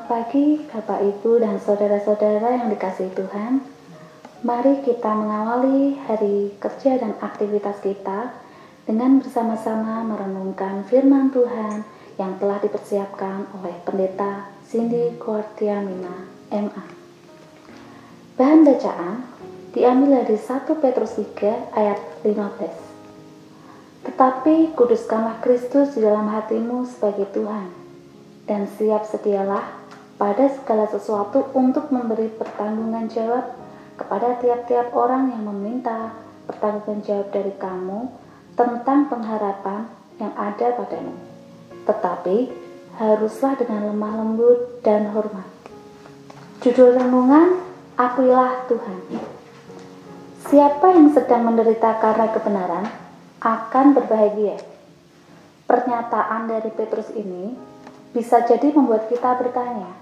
Selamat pagi Bapak Ibu dan saudara-saudara yang dikasihi Tuhan. Mari kita mengawali hari kerja dan aktivitas kita dengan bersama-sama merenungkan firman Tuhan yang telah dipersiapkan oleh Pendeta Cindy Guardiamina, MA. Bahan bacaan diambil dari 1 Petrus 3 ayat 15. Tetapi kuduskanlah Kristus di dalam hatimu sebagai Tuhan, dan siap sedialah pada segala sesuatu untuk memberi pertanggungan jawab kepada tiap-tiap orang yang meminta pertanggungan jawab dari kamu tentang pengharapan yang ada padamu. Tetapi haruslah dengan lemah lembut dan hormat. Judul renungan, Akuilah Tuhan. Siapa yang sedang menderita karena kebenaran akan berbahagia. Pernyataan dari Petrus ini bisa jadi membuat kita bertanya,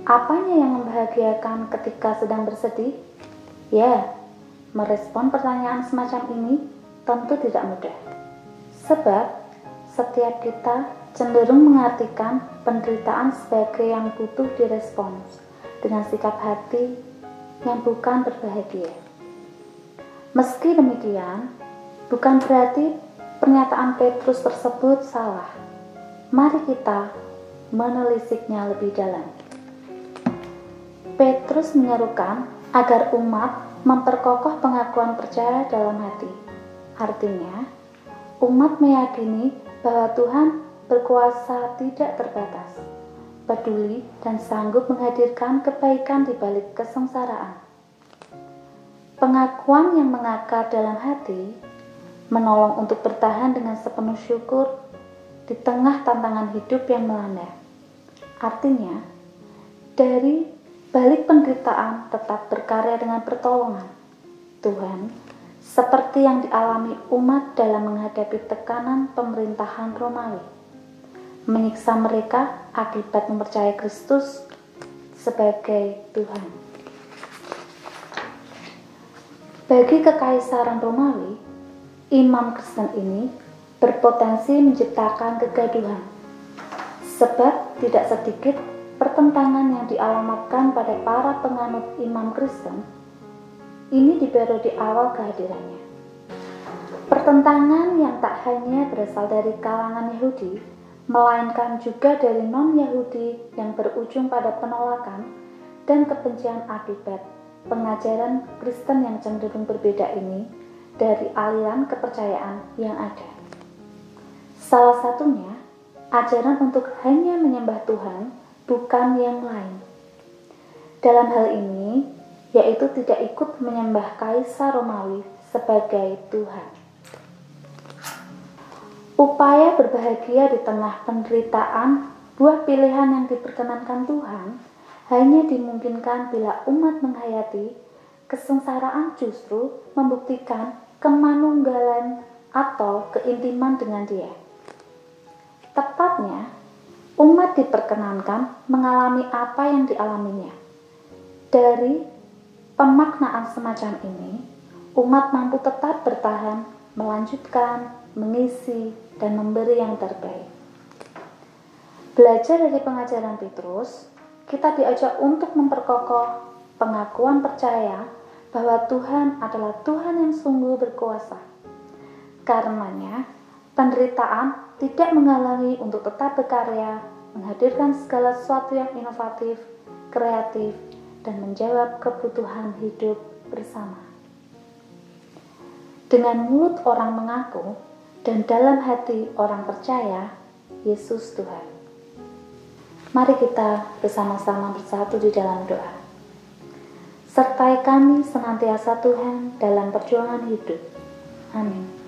apanya yang membahagiakan ketika sedang bersedih? Ya, merespon pertanyaan semacam ini tentu tidak mudah. Sebab setiap kita cenderung mengartikan penderitaan sebagai yang butuh direspons dengan sikap hati yang bukan berbahagia. Meski demikian, bukan berarti pernyataan Petrus tersebut salah. Mari kita menelisiknya lebih dalam. Petrus menyerukan agar umat memperkokoh pengakuan percaya dalam hati. Artinya, umat meyakini bahwa Tuhan berkuasa tidak terbatas, peduli dan sanggup menghadirkan kebaikan di balik kesengsaraan. Pengakuan yang mengakar dalam hati menolong untuk bertahan dengan sepenuh syukur di tengah tantangan hidup yang melanda. Artinya, dari balik penderitaan tetap berkarya dengan pertolongan Tuhan, seperti yang dialami umat dalam menghadapi tekanan pemerintahan Romawi, menyiksa mereka akibat mempercayai Kristus sebagai Tuhan. Bagi kekaisaran Romawi, imam Kristen ini berpotensi menciptakan kegaduhan, sebab tidak sedikit pertentangan yang dialamatkan pada para penganut imam Kristen ini baru di awal kehadirannya. Pertentangan yang tak hanya berasal dari kalangan Yahudi, melainkan juga dari non-Yahudi yang berujung pada penolakan dan kebencian akibat pengajaran Kristen yang cenderung berbeda ini dari aliran kepercayaan yang ada. Salah satunya, ajaran untuk hanya menyembah Tuhan, bukan yang lain. Dalam hal ini, yaitu tidak ikut menyembah Kaisar Romawi sebagai Tuhan. Upaya berbahagia di tengah penderitaan, buah pilihan yang diperkenankan Tuhan, hanya dimungkinkan bila umat menghayati kesengsaraan justru membuktikan kemanunggalan atau keintiman dengan Dia. Tepatnya, umat diperkenankan mengalami apa yang dialaminya. Dari pemaknaan semacam ini, umat mampu tetap bertahan, melanjutkan, mengisi, dan memberi yang terbaik. Belajar dari pengajaran Petrus, kita diajak untuk memperkokoh pengakuan percaya bahwa Tuhan adalah Tuhan yang sungguh berkuasa. Karenanya, penderitaan tidak menghalangi untuk tetap berkarya, menghadirkan segala sesuatu yang inovatif, kreatif, dan menjawab kebutuhan hidup bersama. Dengan mulut orang mengaku, dan dalam hati orang percaya, Yesus Tuhan. Mari kita bersama-sama bersatu di dalam doa. Sertai kami senantiasa Tuhan dalam perjuangan hidup. Amin.